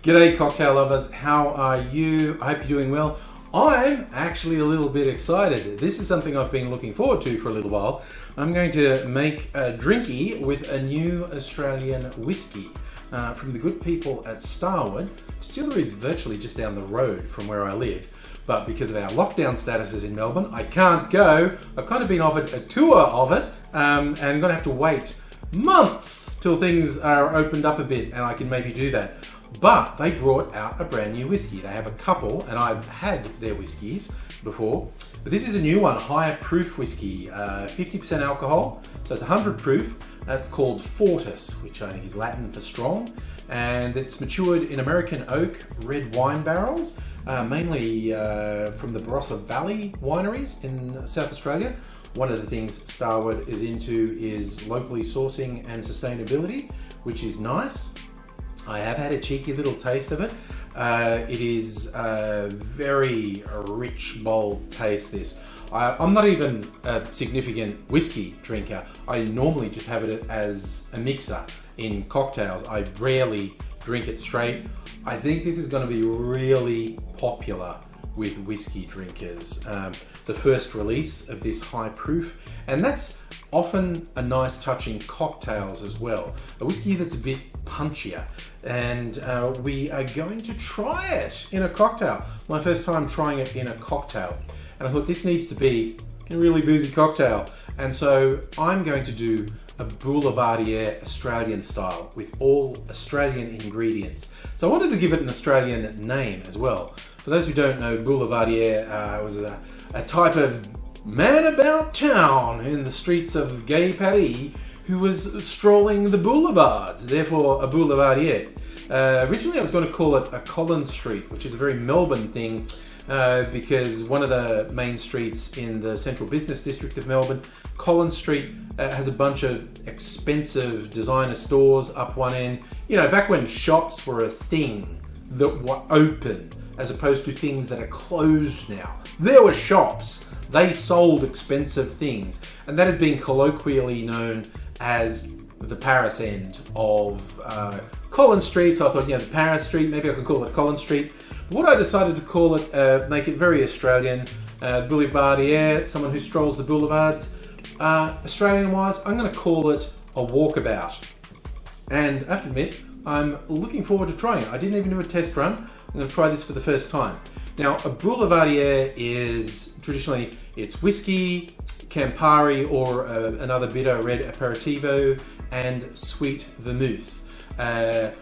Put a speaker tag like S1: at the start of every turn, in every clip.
S1: G'day cocktail lovers, how are you? I hope you're doing well. I'm actually a little bit excited. This is something I've been looking forward to for a little while. I'm going to make a drinky with a new Australian whiskey from the good people at Starward. Distillery is virtually just down the road from where I live, but because of our lockdown statuses in Melbourne, I can't go. I've kind of been offered a tour of it and I'm going to have to wait months till things are opened up a bit and I can maybe do that. But they brought out a brand new whiskey. They have a couple, and I've had their whiskies before, but this is a new one, higher proof whiskey, 50% alcohol, so it's 100 proof. That's called Fortis, which I think is Latin for strong, and it's matured in American oak red wine barrels, mainly from the Barossa Valley wineries in South Australia. One of the things Starward is into is locally sourcing and sustainability, which is nice. I have had a cheeky little taste of it. It is a very rich, bold taste, this. I'm not even a significant whiskey drinker. I normally just have it as a mixer in cocktails. I rarely drink it straight. I think this is going to be really popular with whiskey drinkers. The first release of this high proof, and that's often a nice touch in cocktails as well. A whiskey that's a bit punchier, and we are going to try it in a cocktail. My first time trying it in a cocktail, and I thought this needs to be a really boozy cocktail, and so I'm going to do a Boulevardier Australian style with all Australian ingredients. So I wanted to give it an Australian name as well. For those who don't know, Boulevardier was a type of man about town in the streets of gay Paris who was strolling the boulevards, therefore a boulevardier. Originally I was going to call it a Collins Street, which is a very Melbourne thing, because one of the main streets in the central business district of Melbourne, Collins Street, has a bunch of expensive designer stores up one end. You know, back when shops were a thing that were open as opposed to things that are closed now. There were shops. They sold expensive things, and that had been colloquially known as the Paris end of Collins Street. So I thought, the Paris Street, maybe I could call it Collins Street. But what I decided to call it, make it very Australian, Boulevardier, someone who strolls the boulevards. Australian-wise, I'm going to call it a walkabout. And I have to admit, I'm looking forward to trying it. I didn't even do a test run. I'm going to try this for the first time. Now, a Boulevardier is traditionally, it's whiskey, Campari or another bitter red aperitivo, and sweet vermouth. I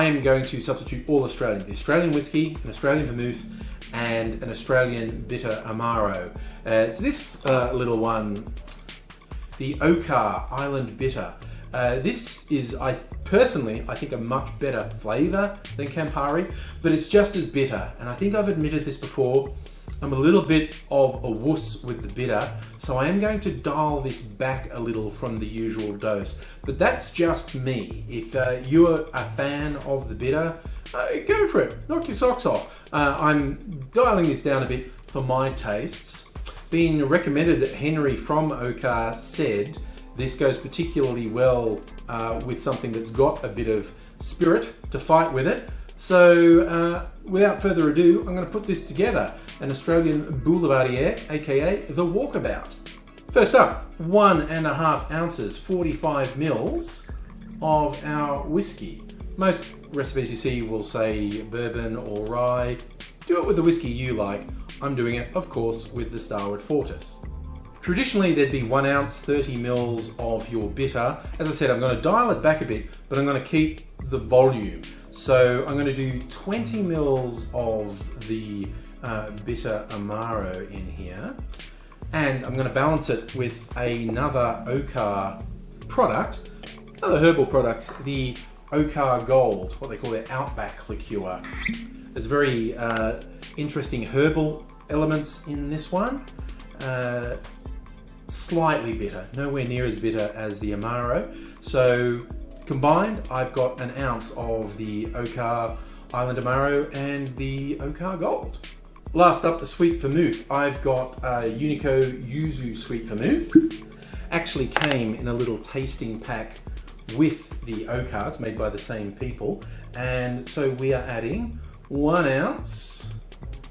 S1: am going to substitute all Australian. The Australian whiskey, an Australian vermouth, and an Australian bitter amaro. So this little one, the Okar Island Bitter. This is, I think, a much better flavour than Campari, but it's just as bitter. And I think I've admitted this before, I'm a little bit of a wuss with the bitter, so I am going to dial this back a little from the usual dose. But that's just me. If you're a fan of the bitter, go for it, knock your socks off. I'm dialing this down a bit for my tastes. Being recommended, Henry from Okar said, this goes particularly well with something that's got a bit of spirit to fight with it. So without further ado, I'm going to put this together. An Australian Boulevardier, aka the Walkabout. First up, 1.5 ounces, 45 mils of our whiskey. Most recipes you see will say bourbon or rye. Do it with the whiskey you like. I'm doing it, of course, with the Starward Fortis. Traditionally, there'd be 1 ounce, 30 mils of your bitter. As I said, I'm going to dial it back a bit, but I'm going to keep the volume. So I'm going to do 20 mils of the bitter amaro in here. And I'm going to balance it with another Okar product, another herbal products, the Okar Gold, what they call their Outback liqueur. There's very interesting herbal elements in this one. Slightly bitter, nowhere near as bitter as the amaro. So combined, I've got 1 ounce of the Okar Island Amaro and the Okar Gold. Last up, the sweet vermouth. I've got Unico Yuzu sweet vermouth. Actually came in a little tasting pack with the Okar. It's made by the same people, And so we are adding 1 ounce.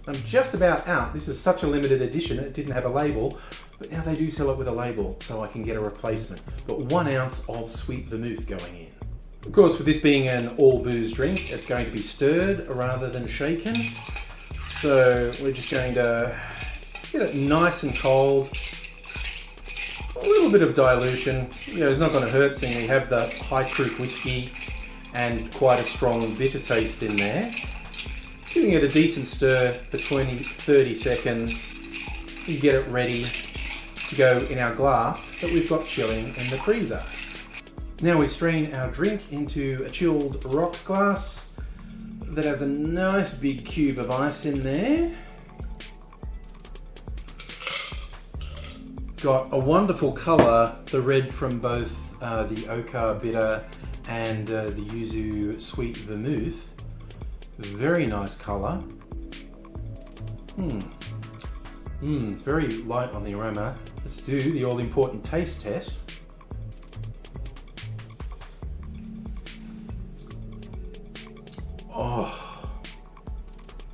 S1: I'm just about out. This is such a limited edition, it didn't have a label, but now they do sell it with a label, so I can get a replacement. But 1 ounce of sweet vermouth going in. Of course, with this being an all booze drink, it's going to be stirred rather than shaken. So we're just going to get it nice and cold. A little bit of dilution, it's not going to hurt seeing we have the high proof whiskey and quite a strong bitter taste in there. Giving it a decent stir for 20-30 seconds. You get it ready to go in our glass that we've got chilling in the freezer. Now we strain our drink into a chilled rocks glass that has a nice big cube of ice in there. Got a wonderful colour, the red from both the Okar bitter and the Yuzu sweet vermouth. Very nice colour. It's very light on the aroma. Let's do the all-important taste test.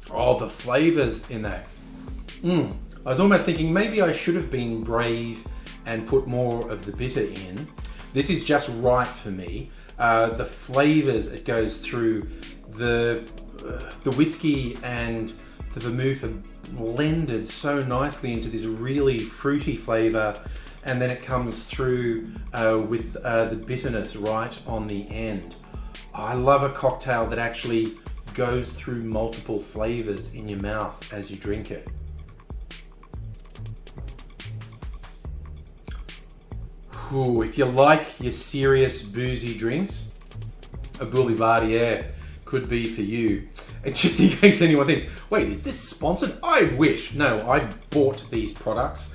S1: Oh, the flavours in that. I was almost thinking maybe I should have been brave and put more of the bitter in. This is just right for me. The flavours it goes through, the whiskey and the vermouth are blended so nicely into this really fruity flavour, and then it comes through with the bitterness right on the end. I love a cocktail that actually goes through multiple flavours in your mouth as you drink it. Ooh, if you like your serious boozy drinks, a Boulevardier could be for you. And just in case anyone thinks, wait, is this sponsored? I wish. No, I bought these products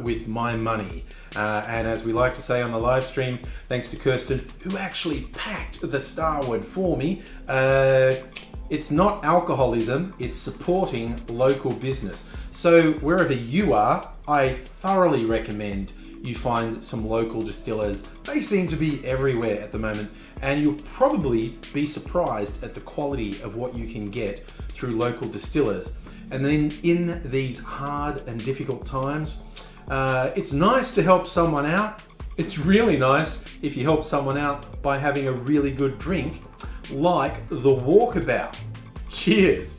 S1: with my money. And as we like to say on the live stream, thanks to Kirsten, who actually packed the Starward for me, it's not alcoholism, it's supporting local business. So wherever you are, I thoroughly recommend you find some local distillers. They seem to be everywhere at the moment, and you'll probably be surprised at the quality of what you can get through local distillers. And then in these hard and difficult times, it's nice to help someone out. It's really nice if you help someone out by having a really good drink, like the Walkabout. Cheers.